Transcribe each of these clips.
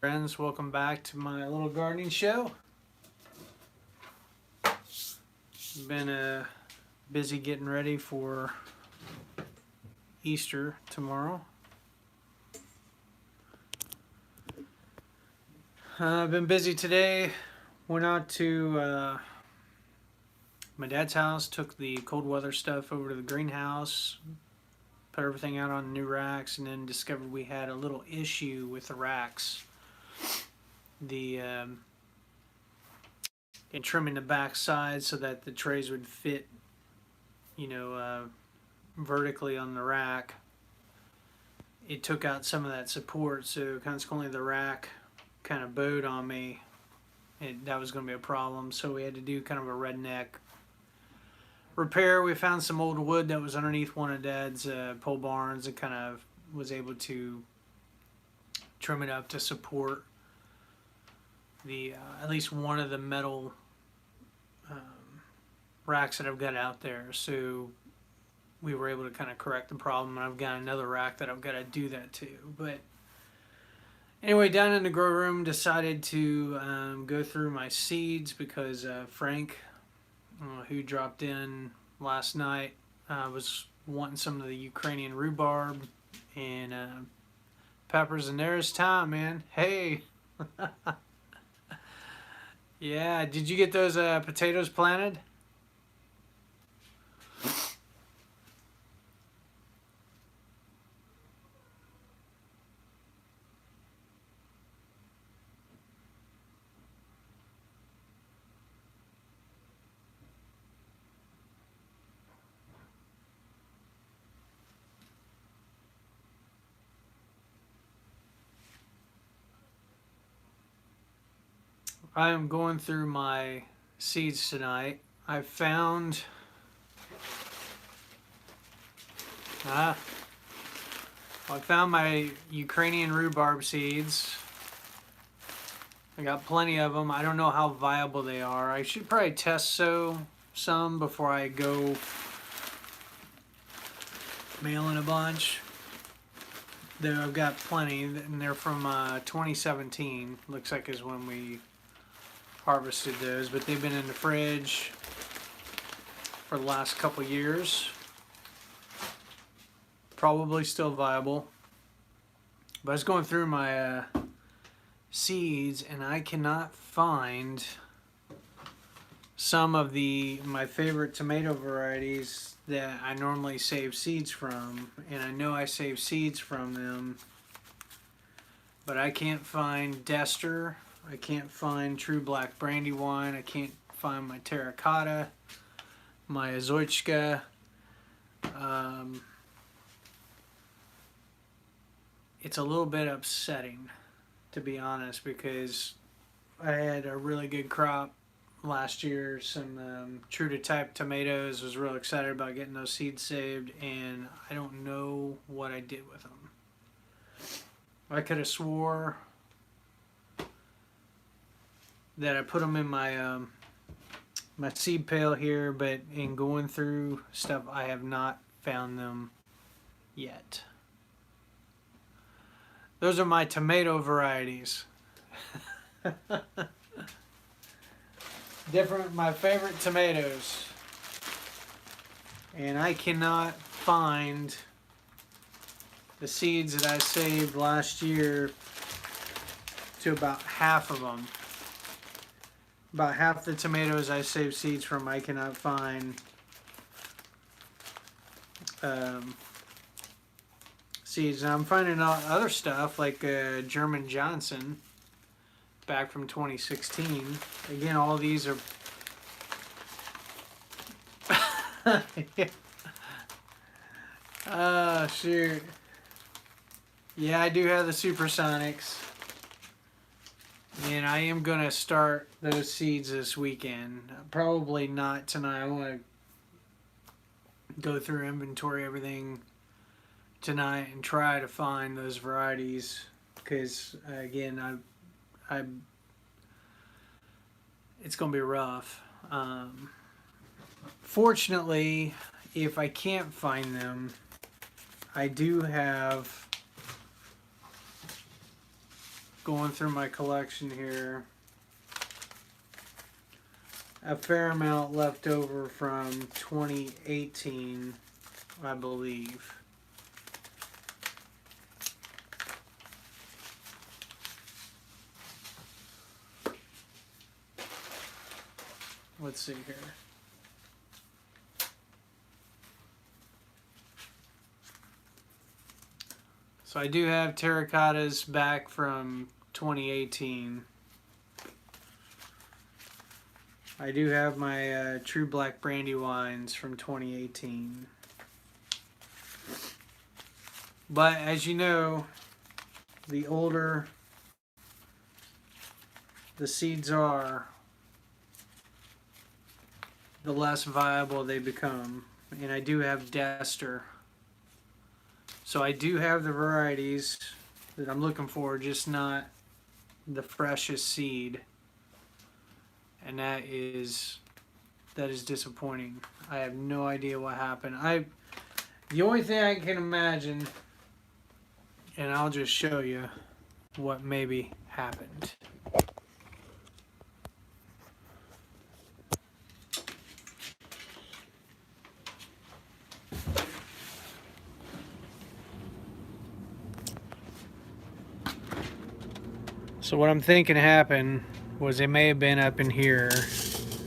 Friends, welcome back to my little gardening show. Been busy getting ready for Easter tomorrow. I've been busy today. Went out to my dad's house, took the cold weather stuff over to the greenhouse, put everything out on new racks, and then discovered we had a little issue with the racks. In trimming the back side so that the trays would fit, vertically on the rack. It took out some of that support, so consequently the rack kind of bowed on me. That was going to be a problem, so we had to do kind of a redneck repair. We found some old wood that was underneath one of Dad's pole barns and kind of was able to trim it up to support the at least one of the metal racks that I've got out there. So we were able to kind of correct the problem, and I've got another rack that I've got to do that to. But anyway, down in the grow room, decided to go through my seeds because Frank, who dropped in last night, was wanting some of the Ukrainian rhubarb and peppers, and there's Tom, man. Hey. Yeah, did you get those potatoes planted? I am going through my seeds tonight. I found I found my Ukrainian rhubarb seeds. I got plenty of them. I don't know how viable they are. I should probably test sow some before I go mailing a bunch. There, I've got plenty, and they're from 2017. Looks like is when we harvested those, but they've been in the fridge for the last couple years. Probably still viable. But I was going through my seeds, and I cannot find some of my favorite tomato varieties that I normally save seeds from, and I know I save seeds from them, but I can't find Dester. I can't find True Black Brandywine. I can't find my Terracotta, my Azoichka. It's a little bit upsetting, to be honest, because I had a really good crop last year. Some true to type tomatoes. Was real excited about getting those seeds saved, and I don't know what I did with them. I could have swore that I put them in my my seed pail here, but in going through stuff, I have not found them yet. Those are my tomato varieties. My favorite tomatoes. And I cannot find the seeds that I saved last year to about half of them. About half the tomatoes I saved seeds from, I cannot find seeds. And I'm finding out other stuff like German Johnson back from 2016. Again, all these are oh shoot. Yeah, I do have the Supersonics. And I am going to start those seeds this weekend. Probably not tonight. I want to go through inventory everything tonight and try to find those varieties. Because, again, it's going to be rough. Fortunately, if I can't find them, I do have going through my collection here. A fair amount left over from 2018, I believe. Let's see here. So I do have terracottas back from 2018. I do have my True Black Brandywines from 2018. But as you know, the older the seeds are, the less viable they become. And I do have Dester. So I do have the varieties that I'm looking for, just not the freshest seed. And that is disappointing. I have no idea what happened. The only thing I can imagine, and I'll just show you what maybe happened. So what I'm thinking happened was they may have been up in here,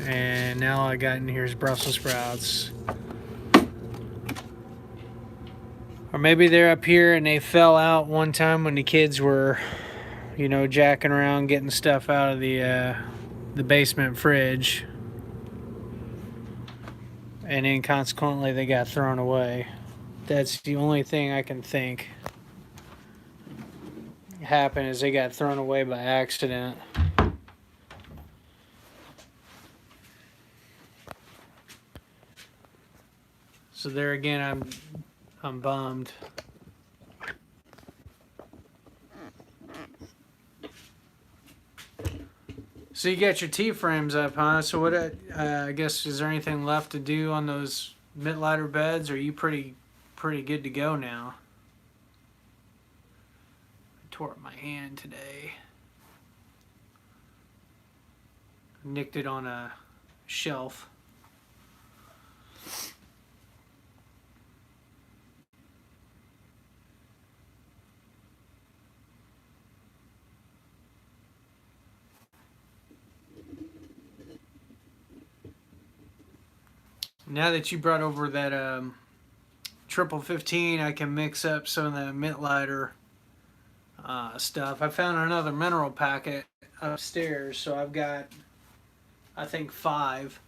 and now all I got in here is Brussels sprouts. Or maybe they're up here and they fell out one time when the kids were, you know, jacking around getting stuff out of the basement fridge. And then consequently they got thrown away. That's the only thing I can think happened, is they got thrown away by accident. So there again, I'm bummed. So you got your T-frames up, huh? So what? I guess, is there anything left to do on those Mittleider beds? Or are you pretty good to go now? I tore up my hand today. Nicked it on a shelf. Now that you brought over that triple 15, I can mix up some of the Mittleider stuff. I found another mineral packet upstairs, so I've got, I think, 5.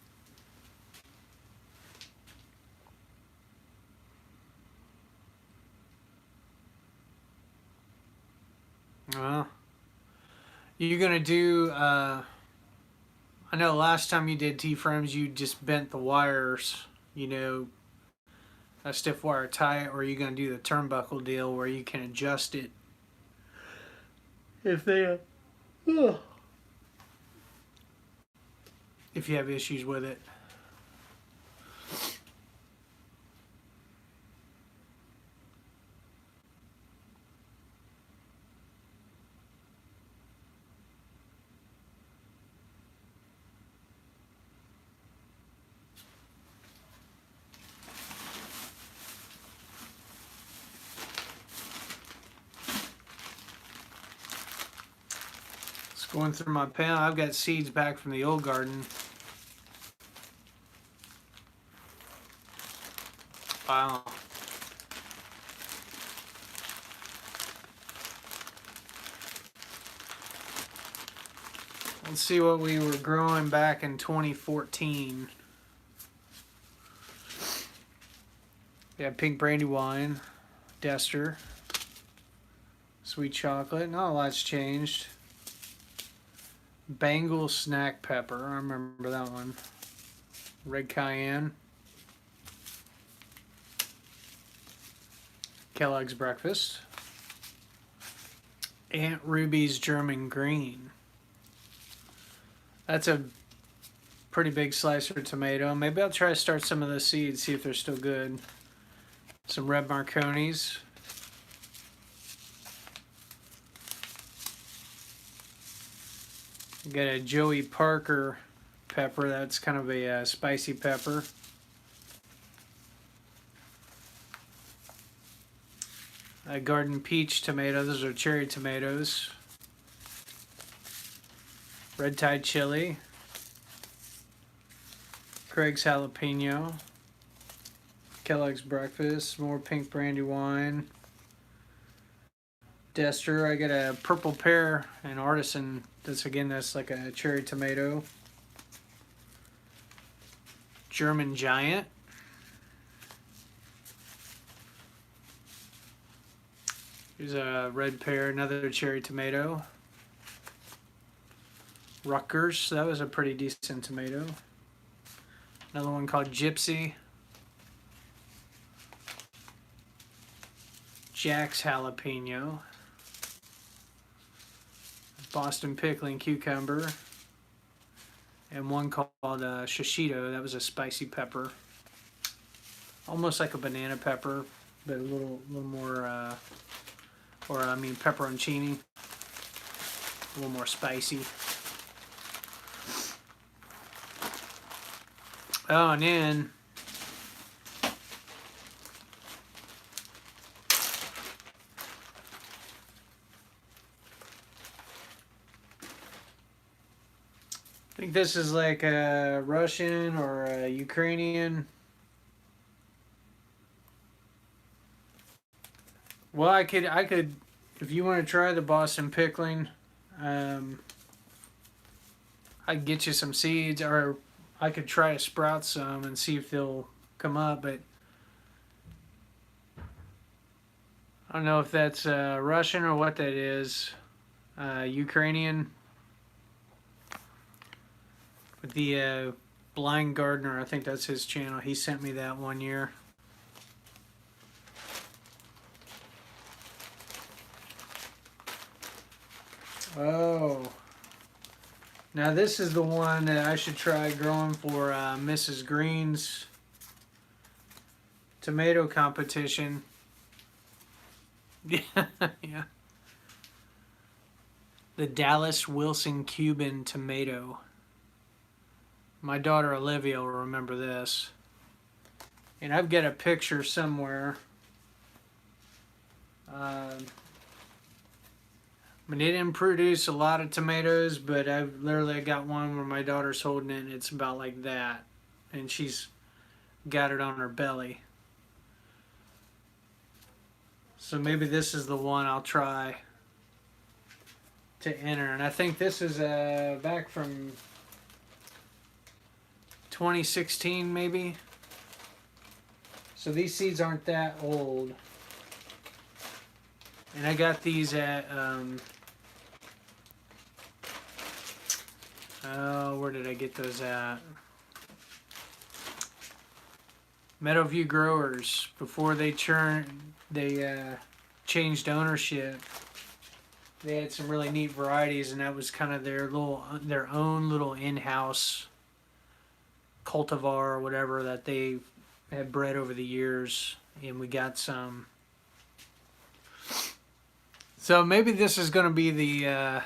Well, you're gonna do. I know last time you did T-frames, you just bent the wires, you know, a stiff wire tie, or are you going to do the turnbuckle deal where you can adjust it if you have issues with it? Going through my panel, I've got seeds back from the old garden. Wow. Let's see what we were growing back in 2014. Yeah, pink brandywine, Dester, sweet chocolate. Not a lot's changed. Bengal snack pepper, I remember that one. Red cayenne. Kellogg's breakfast. Aunt Ruby's German green. That's a pretty big slicer of tomato. Maybe I'll try to start some of those seeds, see if they're still good. Some red Marconis. Got a Joey Parker pepper. That's kind of a spicy pepper. A Garden Peach tomato. Those are cherry tomatoes. Red Tide chili. Craig's jalapeno. Kellogg's breakfast. More pink brandy wine. Dester. I got a purple pear and artisan. That's like a cherry tomato. German Giant. Here's a red pear, another cherry tomato. Rutgers, that was a pretty decent tomato. Another one called Gypsy. Jack's jalapeno. Boston pickling cucumber. And one called Shishito, that was a spicy pepper. Almost like a banana pepper, but a little more, pepperoncini. A little more spicy. Oh, and then I think this is like a Russian or a Ukrainian. Well, I could, if you want to try the Boston pickling, I'd get you some seeds, or I could try to sprout some and see if they'll come up, but I don't know if that's Russian or what that is. Ukrainian. With the Blind Gardener, I think that's his channel. He sent me that one year. Oh. Now this is the one that I should try growing for Mrs. Green's tomato competition. Yeah, yeah. The Dallas Wilson Cuban tomato. My daughter Olivia will remember this. And I've got a picture somewhere. I mean, it didn't produce a lot of tomatoes, but I've literally got one where my daughter's holding it and it's about like that. And she's got it on her belly. So maybe this is the one I'll try to enter. And I think this is back from 2016 maybe. So these seeds aren't that old. And I got these at where did I get those at? Meadowview Growers. Before they changed ownership, they had some really neat varieties, and that was kind of their own little in-house cultivar or whatever that they had bred over the years, and we got some. So maybe this is going to be the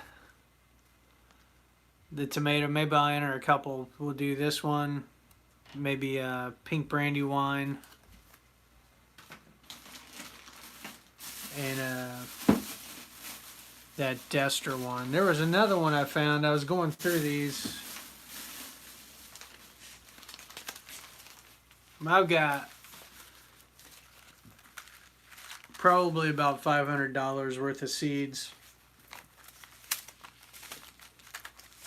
tomato. Maybe I'll enter a couple. We'll do this one, maybe pink brandy wine, and that Dester one. There was another one I found. I was going through these. I've got probably about $500 worth of seeds.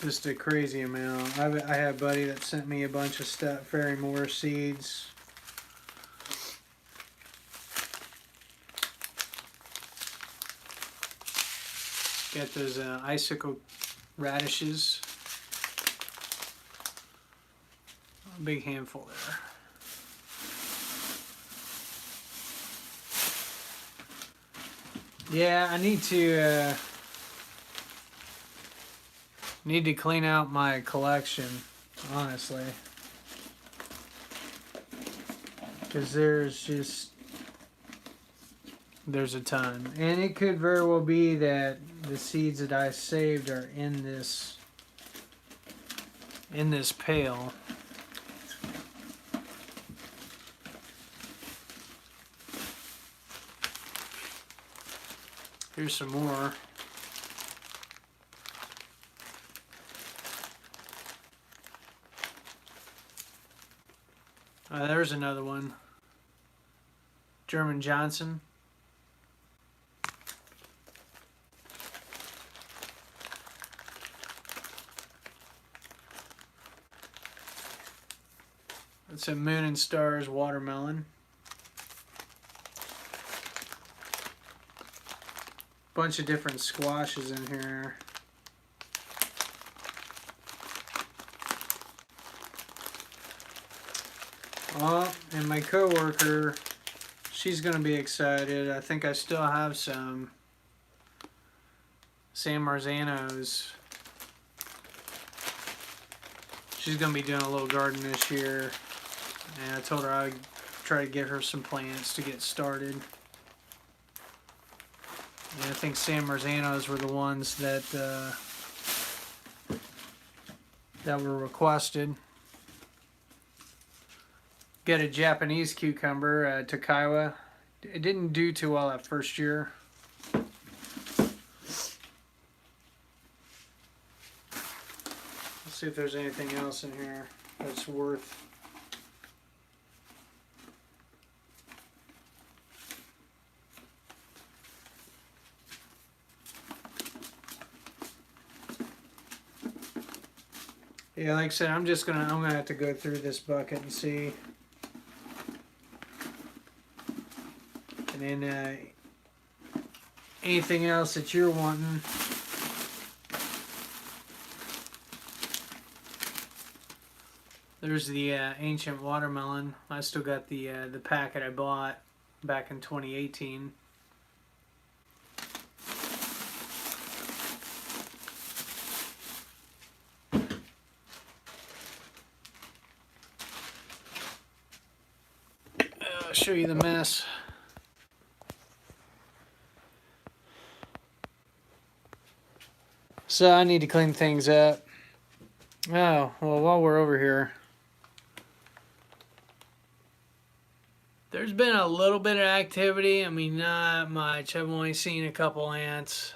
Just a crazy amount. I had a buddy that sent me a bunch of stuff, Ferry Moore seeds. Got those icicle radishes. A big handful there. Yeah, I need to clean out my collection, honestly, because there's a ton, and it could very well be that the seeds that I saved are in this in this pail. Here's some more. There's another one. German Johnson. It's a Moon and Stars watermelon. Bunch of different squashes in here. Oh, and my coworker, she's gonna be excited. I think I still have some San Marzanos. She's gonna be doing a little garden this year, and I told her I would try to get her some plants to get started. And I think San Marzanos were the ones that that were requested. Get a Japanese cucumber, Tokaiwa. It didn't do too well that first year. Let's see if there's anything else in here that's worth. Yeah, like I said, I'm gonna have to go through this bucket and see. And then anything else that you're wanting. There's the ancient watermelon. I still got the packet I bought back in 2018. I'll show you the mess. So I need to clean things up. Oh, well, while we're over here, there's been a little bit of activity. I mean, not much. I've only seen a couple ants.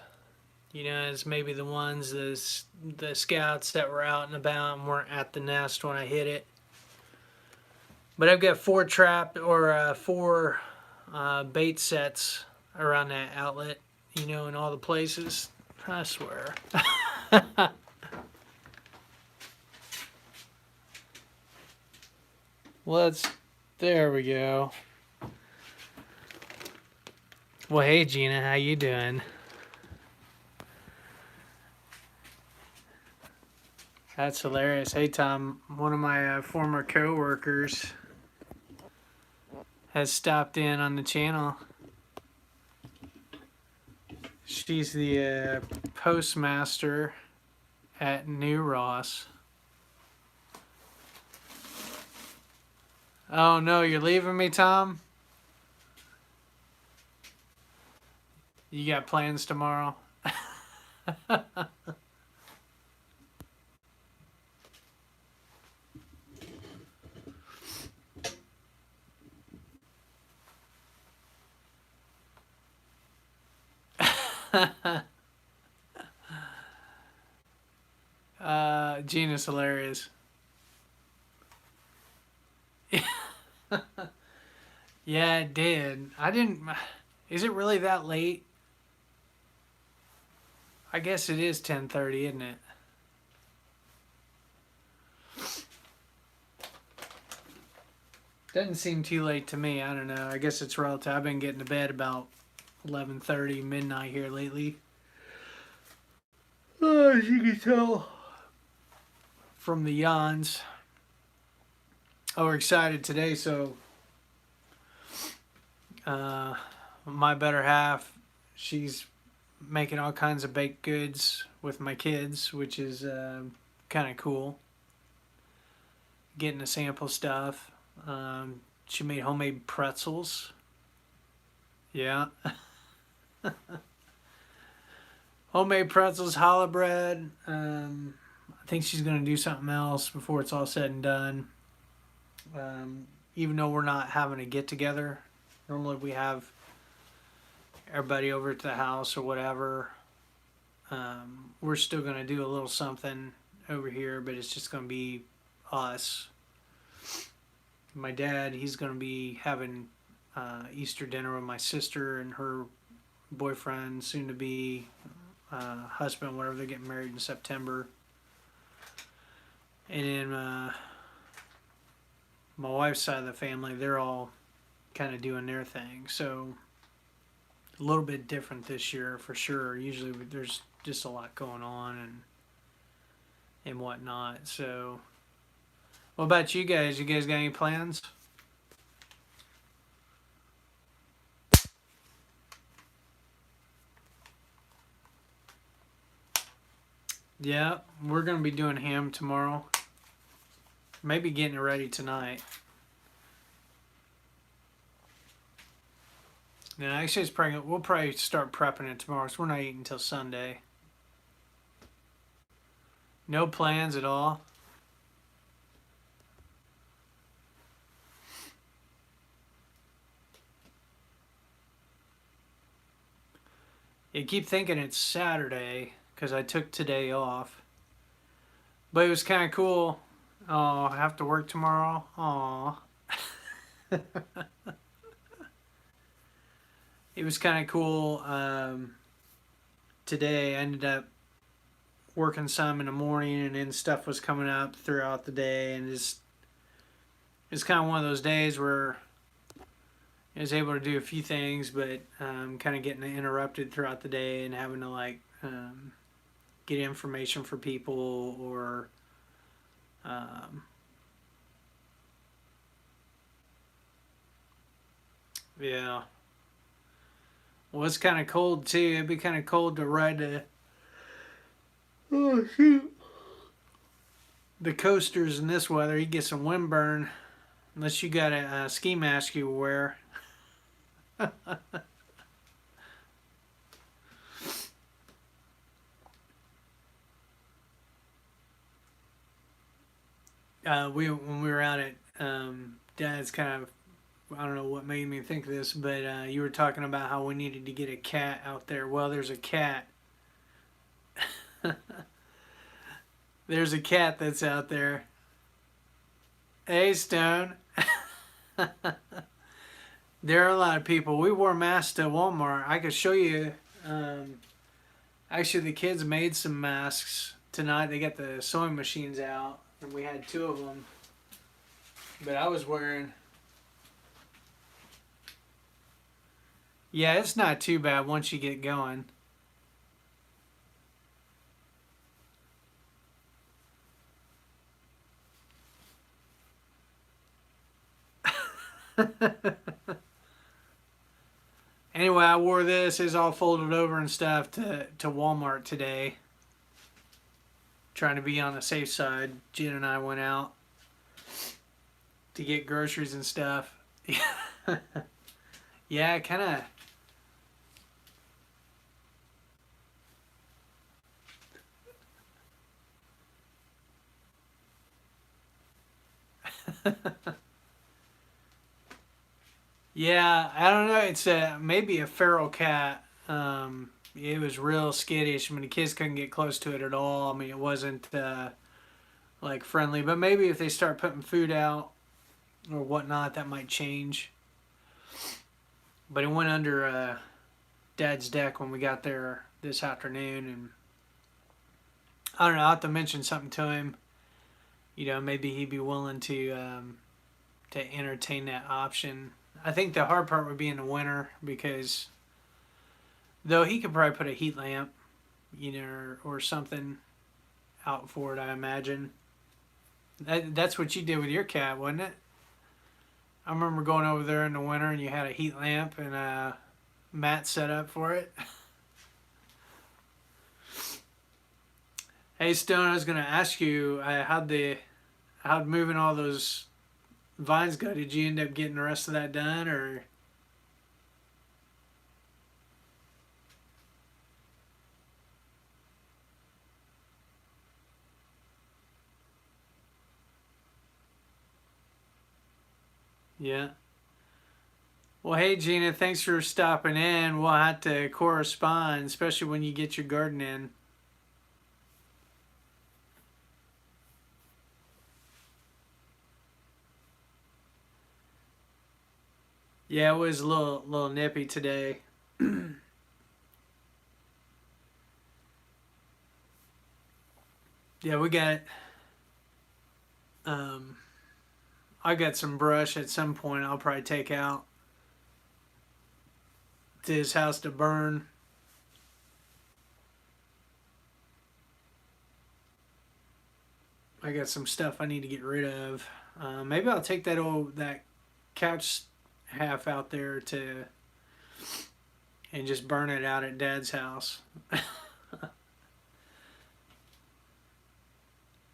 You know, it's maybe the ones, the scouts that were out and about and weren't at the nest when I hit it. But I've got four bait sets around that outlet, you know, in all the places. I swear. There we go. Well, hey Gina, how you doing? That's hilarious. Hey Tom, one of my former co-workers has stopped in on the channel. She's the postmaster at New Ross. Oh no, you're leaving me, Tom? You got plans tomorrow? Gina's hilarious. Yeah, it did. I didn't. Is it really that late? I guess it is 10:30, isn't it? Doesn't seem too late to me. I don't know. I guess it's relative. I've been getting to bed about 11:30, midnight here lately. Oh, as you can tell from the yawns. Oh, we're excited today. So, my better half, she's making all kinds of baked goods with my kids, which is kind of cool. Getting to sample stuff. She made homemade pretzels. Yeah. Homemade pretzels, challah bread. I I think she's going to do something else before it's all said and done. Even though we're not having a get together, normally we have everybody over to the house or whatever. We're still going to do a little something over here, but it's just going to be us. My dad, he's going to be having Easter dinner with my sister and her boyfriend, soon to be husband, whatever. They're getting married in September. And then my wife's side of the family, they're all kind of doing their thing. So a little bit different this year for sure. Usually there's just a lot going on and whatnot. So what about you guys? You guys got any plans? Yeah, we're going to be doing ham tomorrow. Maybe getting it ready tonight. No, actually, we'll probably start prepping it tomorrow, so we're not eating until Sunday. No plans at all. You keep thinking it's Saturday because I took today off. But it was kind of cool. Oh, I have to work tomorrow. Aw. It was kind of cool. Today I ended up working some in the morning, and then stuff was coming up throughout the day, and it's kind of one of those days where I was able to do a few things, but kind of getting interrupted throughout the day and having to get information for people or yeah. Well, it's kind of cold too. It'd be kind of cold to ride the coasters in this weather. You get some windburn unless you got a ski mask you wear. When we were out at Dad's, kind of, I don't know what made me think of this, but you were talking about how we needed to get a cat out there. Well, there's a cat. There's a cat that's out there. Hey, Stone. There are a lot of people. We wore masks to Walmart. I could show you. Actually, the kids made some masks tonight. They got the sewing machines out, and we had two of them. But I was wearing. Yeah, it's not too bad once you get going. Anyway, I wore this. It's all folded over and stuff to Walmart today. Trying to be on the safe side. Jen and I went out to get groceries and stuff. Yeah, kind of. Yeah, I don't know. It's maybe a feral cat. It was real skittish. I mean, the kids couldn't get close to it at all. I mean, it wasn't friendly. But maybe if they start putting food out or whatnot, that might change. But it went under Dad's deck when we got there this afternoon, and I don't know. I will have to mention something to him. Maybe he'd be willing to entertain that option. I think the hard part would be in the winter because, though, he could probably put a heat lamp, or something out for it. I imagine. That's what you did with your cat, wasn't it? I remember going over there in the winter and you had a heat lamp and a mat set up for it. Hey, Stone, I was going to ask you, how'd moving all those vines go? Did you end up getting the rest of that done, or? Yeah. Well, hey Gina, thanks for stopping in. We'll have to correspond, especially when you get your garden in. Yeah, it was a little nippy today. Yeah, we got um I got some brush at some point I'll probably take out to his house to burn. I got some stuff I need to get rid of. Maybe I'll take that couch half out there to and just burn it out at Dad's house.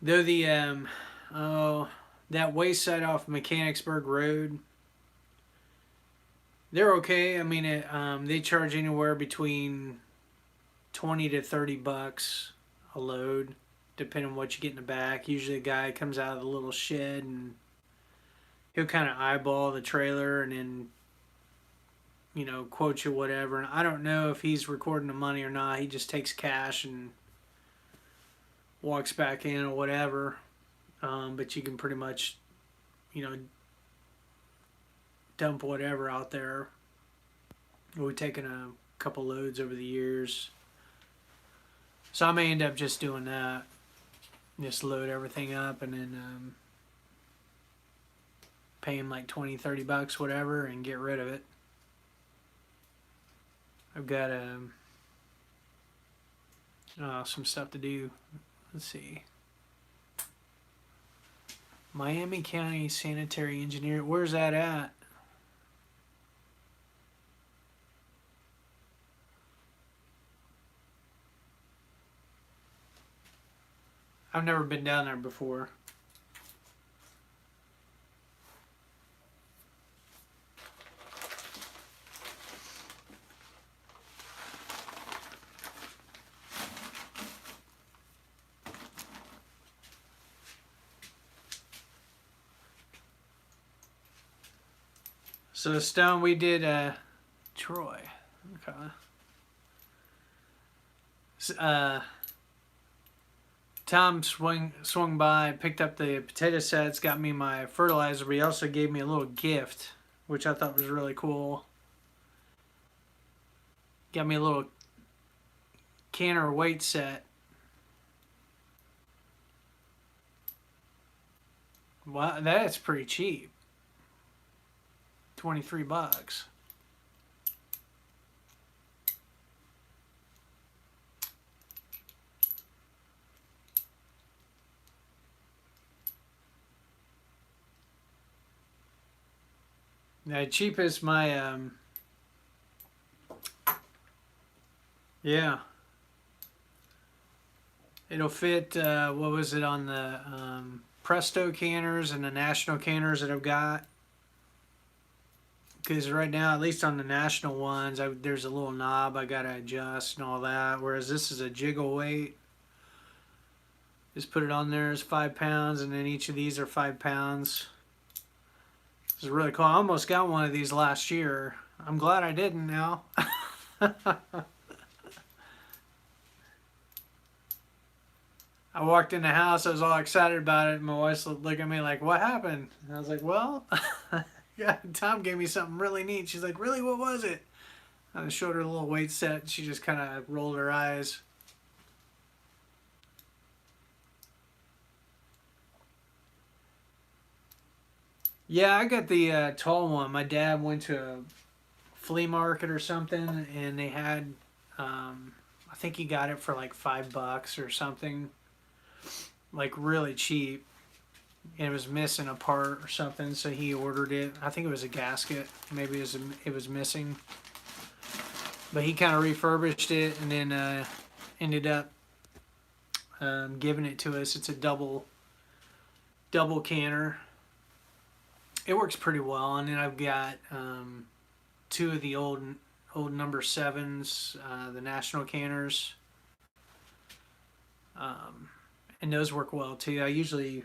Though the oh that waste side off Mechanicsburg Road, they're okay. I mean, they charge anywhere between 20 to 30 bucks a load, depending on what you get in the back. Usually, a guy comes out of the little shed and he'll kind of eyeball the trailer and then quote you whatever. And I don't know if he's recording the money or not. He just takes cash and walks back in or whatever. But you can pretty much, you know, dump whatever out there. We've taken a couple loads over the years. So I may end up just doing that. Just load everything up and then pay him like 20, 30 bucks, whatever, and get rid of it. I've got some stuff to do. Let's see. Miami County Sanitary Engineer. Where's that at? I've never been down there before. So Stone, we did Troy. Okay. Tom swung by, picked up the potato sets, got me my fertilizer, but he also gave me a little gift, which I thought was really cool. Got me a little canner weight set. Wow, that's pretty cheap. 23 bucks. The cheapest my yeah. It'll fit what was it on the Presto canners and the National canners that I've got. Because right now, at least on the National ones, there's a little knob I gotta adjust and all that. Whereas this is a jiggle weight. Just put it on there, it's 5 pounds, and then each of these are 5 pounds. This is really cool. I almost got one of these last year. I'm glad I didn't now. I walked in the house, I was all excited about it, and my wife looked at me like, what happened? And I was like, well, yeah, Tom gave me something really neat. She's like, really, what was it? I showed her a little weight set, and she just kind of rolled her eyes. Yeah, I got the tall one. My dad went to a flea market or something, and they had, I think he got it for like $5 or something, like really cheap. And it was missing a part or something, so he ordered it. I think it was a gasket. Maybe it was missing. But he kind of refurbished it and then ended up giving it to us. It's a double canner. It works pretty well. And then I've got two of the old number 7s, the National canners. And those work well too. I usually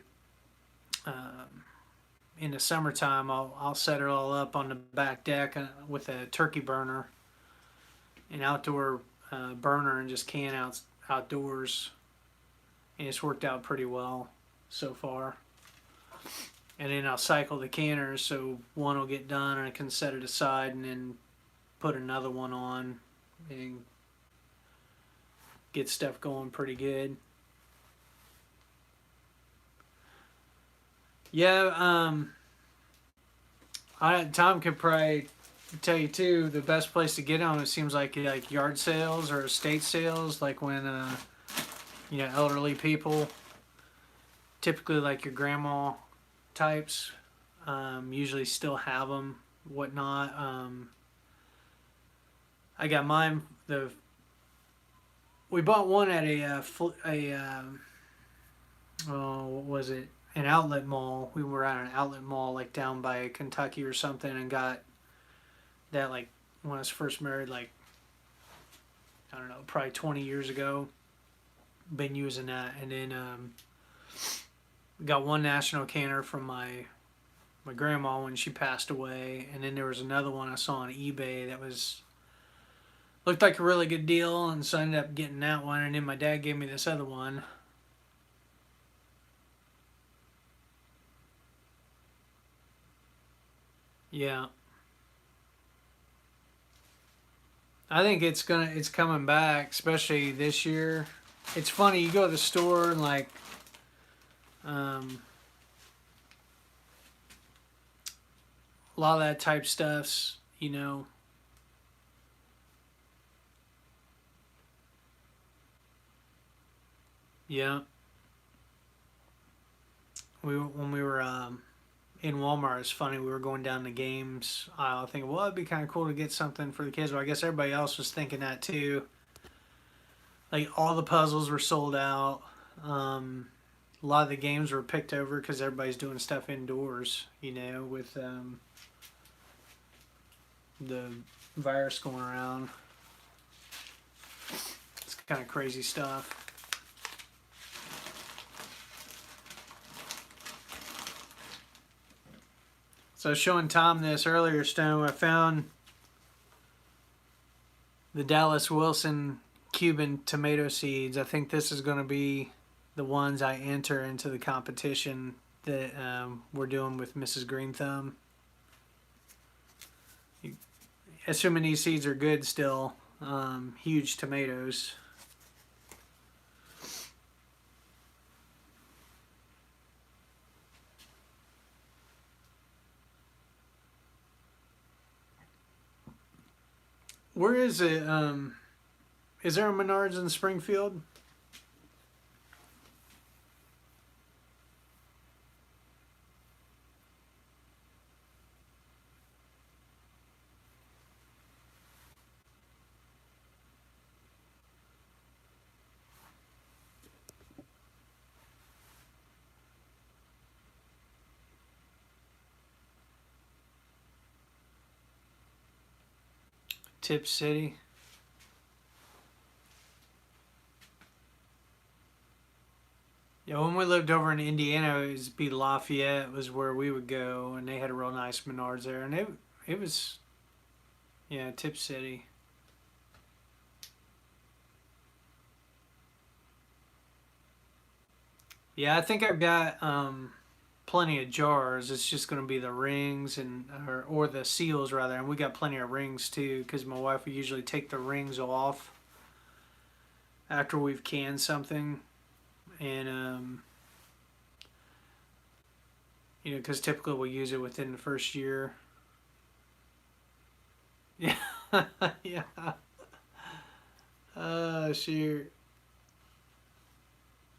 in the summertime, I'll set it all up on the back deck with a turkey burner, an outdoor burner, and just can outdoors. And it's worked out pretty well so far. And then I'll cycle the canners, so one will get done and I can set it aside and then put another one on and get stuff going pretty good. Yeah, Tom could probably tell you too. The best place to get them, it seems like yard sales or estate sales, like when elderly people, typically like your grandma types, usually still have them, whatnot. I got mine. We bought one at what was it? An outlet mall. We were at an outlet mall like down by Kentucky or something, and got that like when I was first married, like I don't know, probably 20 years ago. Been using that, and then got one national canner from my grandma when she passed away, and then there was another one I saw on eBay that looked like a really good deal, and so I ended up getting that one, and then my dad gave me this other one. Yeah. I think it's coming back, especially this year. It's funny, you go to the store and like um, a lot of that type stuff's, yeah. When we were in Walmart, it's funny. We were going down the games aisle, thinking, well, it'd be kind of cool to get something for the kids. But I guess everybody else was thinking that too. Like all the puzzles were sold out. A lot of the games were picked over because everybody's doing stuff indoors. With the virus going around. It's kind of crazy stuff. So I was showing Tom this earlier, Stone. I found the Dallas Wilson Cuban tomato seeds. I think this is going to be the ones I enter into the competition that we're doing with Mrs. Green Thumb. Assuming these seeds are good still, huge tomatoes. Where is it? Is there a Menards in Springfield? Tip City. Yeah, when we lived over in Indiana, it was be Lafayette was where we would go, and they had a real nice Menards there, and it was, yeah, Tip City. Yeah, I think I've got plenty of jars. It's just going to be the rings or the seals rather, and we got plenty of rings too, because my wife will usually take the rings off after we've canned something, and because typically we'll use it within the first year. Yeah, yeah. Shoot.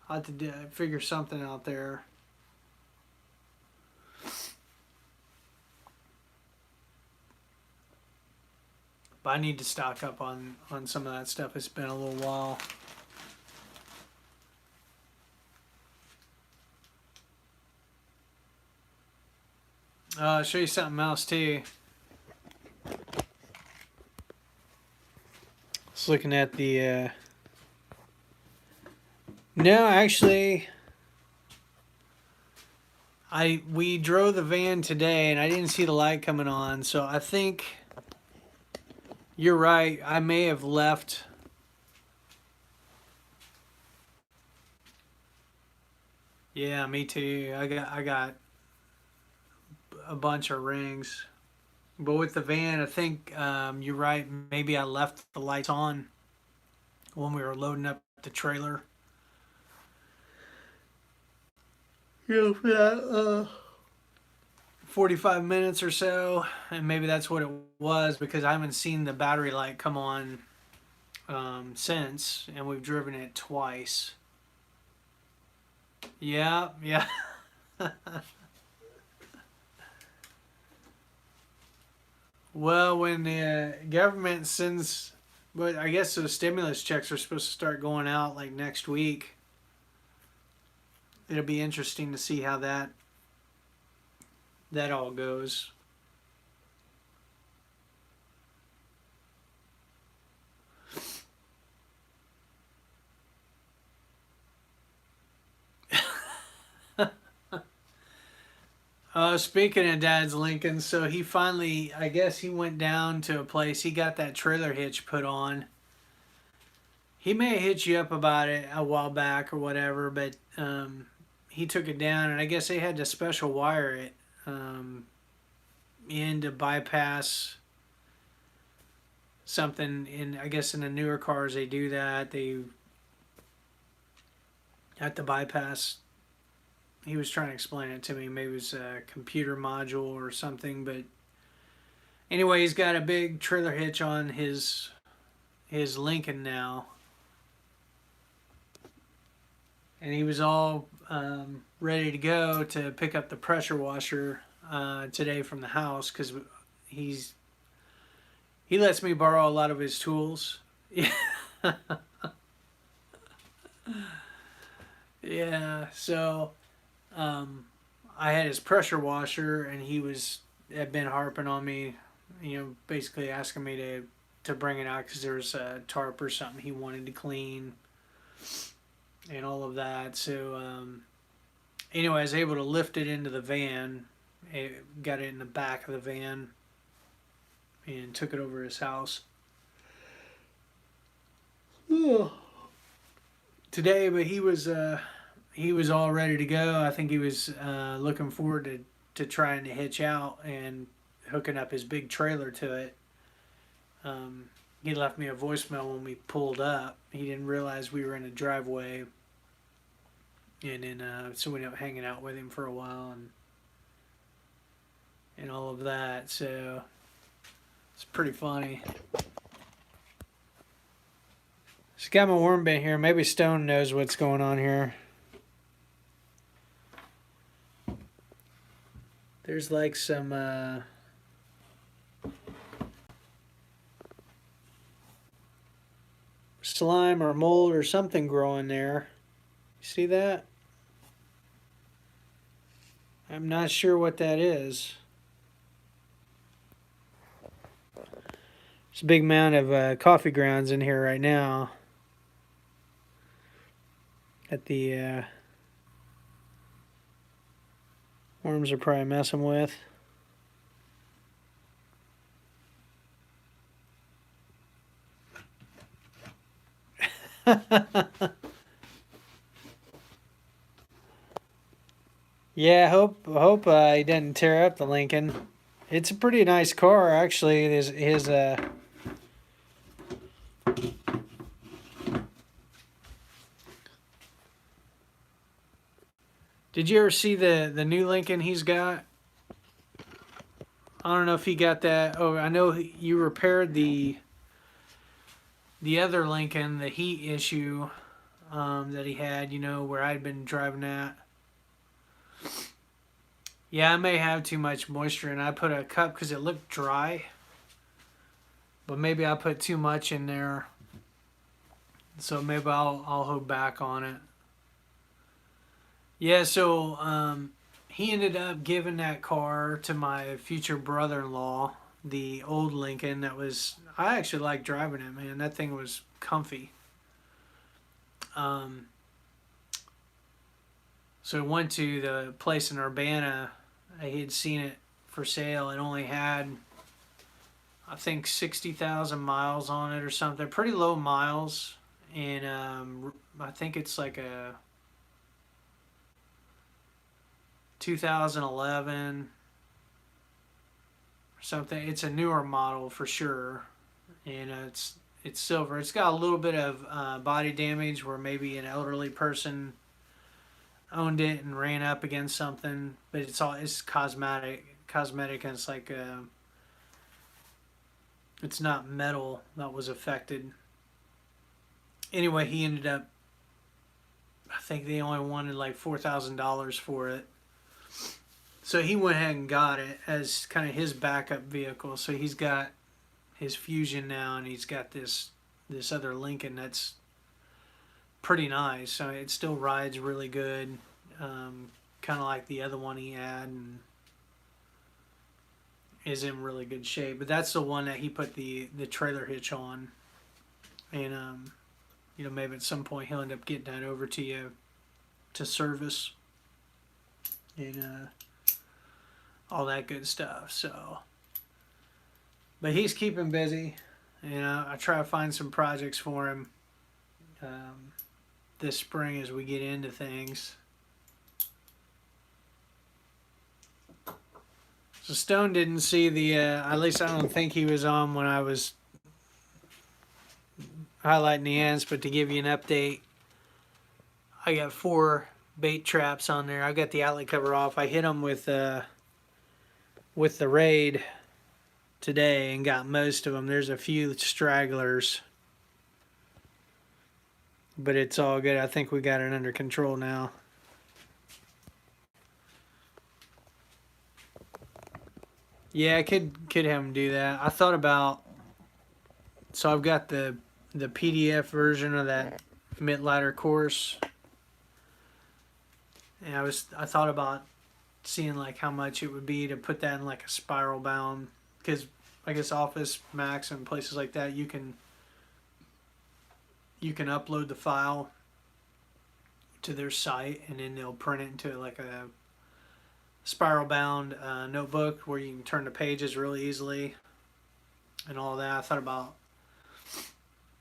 I have to figure something out there. But I need to stock up on some of that stuff. It's been a little while. I'll show you something else too. Just looking at the. No, actually, We drove the van today and I didn't see the light coming on, so I think you're right. I may have left. Yeah, me too. I got a bunch of rings. But with the van, I think you're right. Maybe I left the lights on when we were loading up the trailer. Yeah, for that 45 minutes or so, and maybe that's what it was because I haven't seen the battery light come on since, and we've driven it twice. Yeah, yeah. Well, when the government sends, but I guess those stimulus checks are supposed to start going out like next week. It'll be interesting to see how that all goes. Speaking of Dad's Lincoln, so he finally, I guess he went down to a place. He got that trailer hitch put on. He may have hit you up about it a while back or whatever, but he took it down, and I guess they had to special wire it in to bypass something. In I guess in the newer cars they do that. They have to bypass. He was trying to explain it to me. Maybe it was a computer module or something, but anyway, he's got a big trailer hitch on his Lincoln now, and he was all ready to go to pick up the pressure washer today from the house because he's he lets me borrow a lot of his tools. Yeah, yeah. So I had his pressure washer, and had been harping on me, basically asking me to bring it out because there was a tarp or something he wanted to clean and all of that. So anyway, I was able to lift it into the van. Got it in the back of the van and took it over to his house today. But he was all ready to go. I think he was looking forward to trying to hitch out and hooking up his big trailer to it. He left me a voicemail when we pulled up. He didn't realize we were in a driveway, and then so we ended up hanging out with him for a while and all of that. So it's pretty funny. Just got my worm bit here. Maybe Stone knows what's going on here. There's like some slime or mold or something growing there. You see that? I'm not sure what that is. There's a big mound of coffee grounds in here right now. That the worms are probably messing with. Yeah, hope he didn't tear up the Lincoln. It's a pretty nice car, actually. His Did you ever see the new Lincoln he's got? I don't know if he got that. Oh, I know you repaired the other Lincoln, the heat issue that he had. Where I'd been driving at. Yeah, I may have too much moisture, and I put a cup because it looked dry. But maybe I put too much in there, so maybe I'll hold back on it. Yeah, so he ended up giving that car to my future brother-in-law, the old Lincoln. I actually like driving it, man. That thing was comfy. So I went to the place in Urbana. I had seen it for sale. It only had, I think, 60,000 miles on it or something. Pretty low miles. And I think it's like a 2011 or something. It's a newer model for sure. And it's silver. It's got a little bit of body damage where maybe an elderly person owned it and ran up against something, but it's cosmetic, and it's like it's not metal that was affected. Anyway, he ended up. I think they only wanted like $4,000 for it, so he went ahead and got it as kind of his backup vehicle. So he's got his Fusion now, and he's got this other Lincoln that's pretty nice. So it still rides really good, kind of like the other one he had, and is in really good shape. But that's the one that he put the trailer hitch on, and maybe at some point he'll end up getting that over to you to service and all that good stuff. So, but he's keeping busy. I try to find some projects for him this spring as we get into things. So Stone didn't see the, at least I don't think he was on when I was highlighting the ends, but to give you an update, I got 4 bait traps on there. I got the outlet cover off. I hit them with the Raid today and got most of them. There's a few stragglers, but it's all good. I think we got it under control now. Yeah, I could have him do that. I thought about, so I've got the PDF version of that Mittleider course, and I thought about seeing like how much it would be to put that in like a spiral bound, because I guess Office Max and places like that you can upload the file to their site, and then they'll print it into like a spiral bound notebook where you can turn the pages really easily and all that. I thought about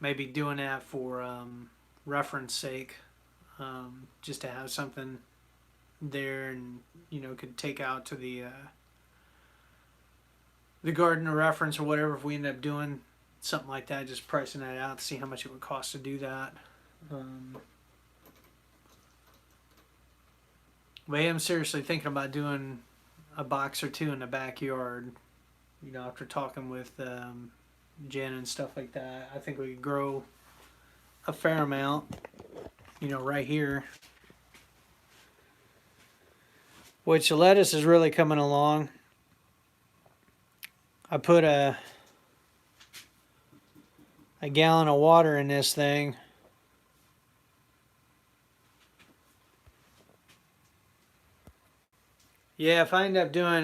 maybe doing that for reference sake, just to have something there, and could take out to the garden or reference or whatever if we end up doing something like that, just pricing that out to see how much it would cost to do that. But I am seriously thinking about doing a box or 2 in the backyard. After talking with Jen and stuff like that, I think we could grow a fair amount, right here. Which the lettuce is really coming along. I put a gallon of water in this thing. Yeah, if I end up doing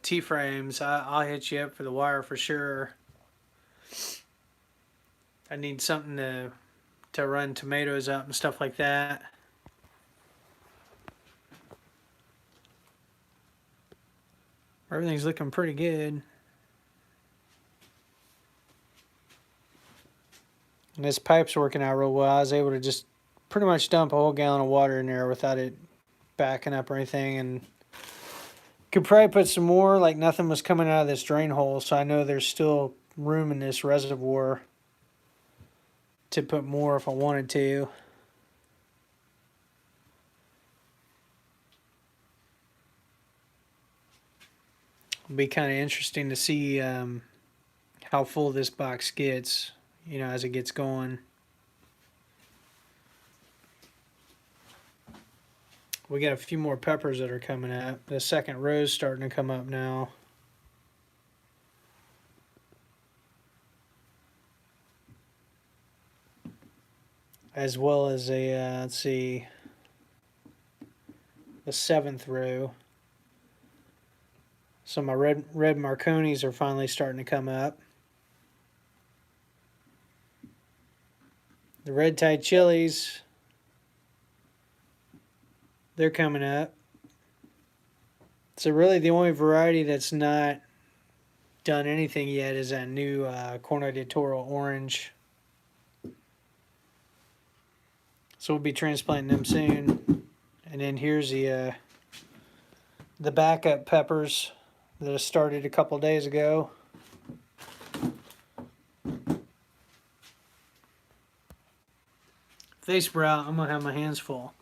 T-frames, I'll hit you up for the wire for sure. I need something to run tomatoes up and stuff like that. Everything's looking pretty good. And this pipe's working out real well. I was able to just pretty much dump a whole gallon of water in there without it backing up or anything, and could probably put some more, like nothing was coming out of this drain hole, so I know there's still room in this reservoir to put more if I wanted to. It'll be kind of interesting to see how full this box gets, as it gets going. We got a few more peppers that are coming up. The second row's starting to come up now. As well as a, let's see, the 7th row. So my red Marconis are finally starting to come up. The red Thai chilies They're coming up. So really the only variety that's not done anything yet is that new Corno de Toro orange. So we'll be transplanting them soon. And then here's the backup peppers that I started a couple days ago. If they sprout, I'm gonna have my hands full.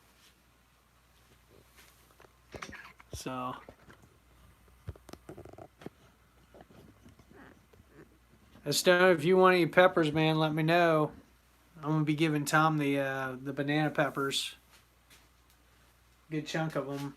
So Stone, if you want any peppers, man, let me know. I'm gonna be giving Tom the banana peppers. Good chunk of them.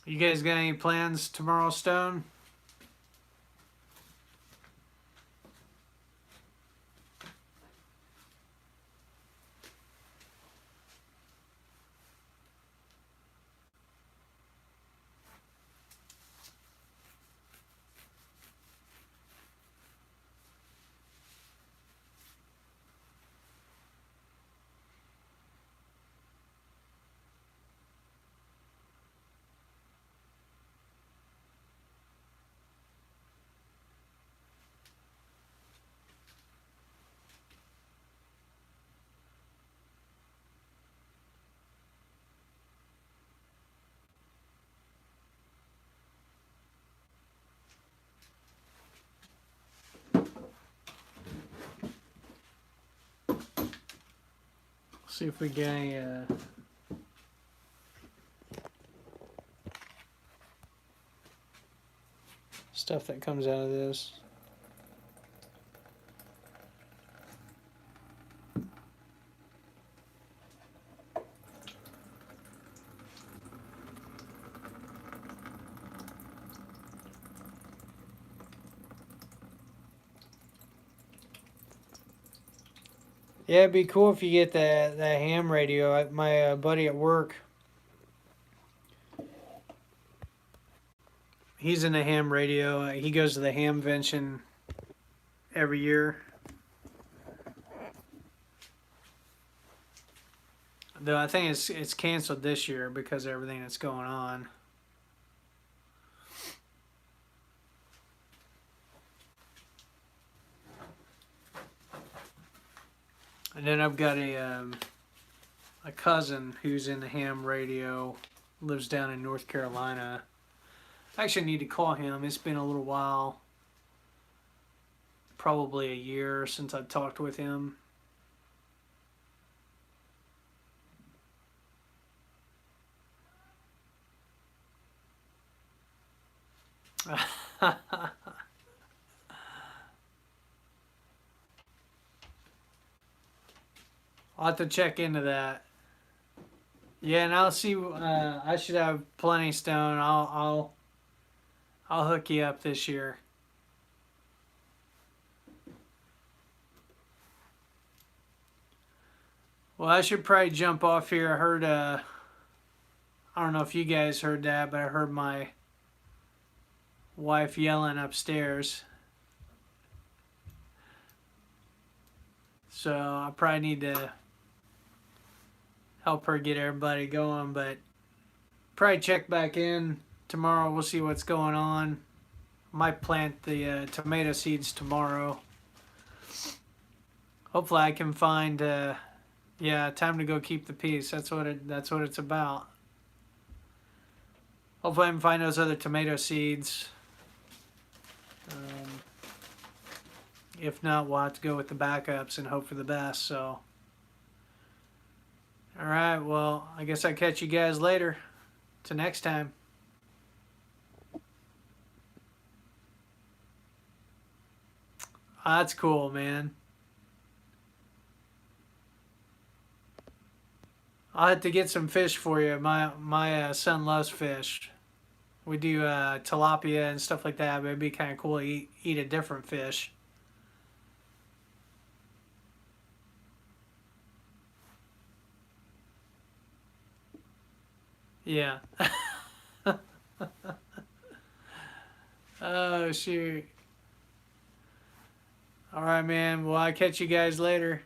You guys got any plans tomorrow, Stone? See if we get any stuff that comes out of this. Yeah, it'd be cool if you get that ham radio. My buddy at work, he's in the ham radio. He goes to the Hamvention every year. Though I think it's canceled this year because of everything that's going on. And then I've got a cousin who's in the ham radio, lives down in North Carolina. I actually need to call him. It's been a little while, probably a year since I've talked with him. I'll have to check into that. Yeah, and I'll see. I should have plenty, Stone. I'll hook you up this year. Well, I should probably jump off here. I heard. I don't know if you guys heard that, but I heard my wife yelling upstairs. So I probably need to help her get everybody going, but probably check back in tomorrow. We'll see what's going on. Might plant the tomato seeds tomorrow. Hopefully I can find yeah, time to go keep the peace. That's what it's about. Hopefully I can find those other tomato seeds. If not, we'll have to go with the backups and hope for the best. So all right, well, I guess I'll catch you guys later. Till next time. That's cool, man. I'll have to get some fish for you. My son loves fish. We do tilapia and stuff like that, but it'd be kind of cool to eat a different fish. Yeah. Oh shoot. All right, man. Well, I'll catch you guys later.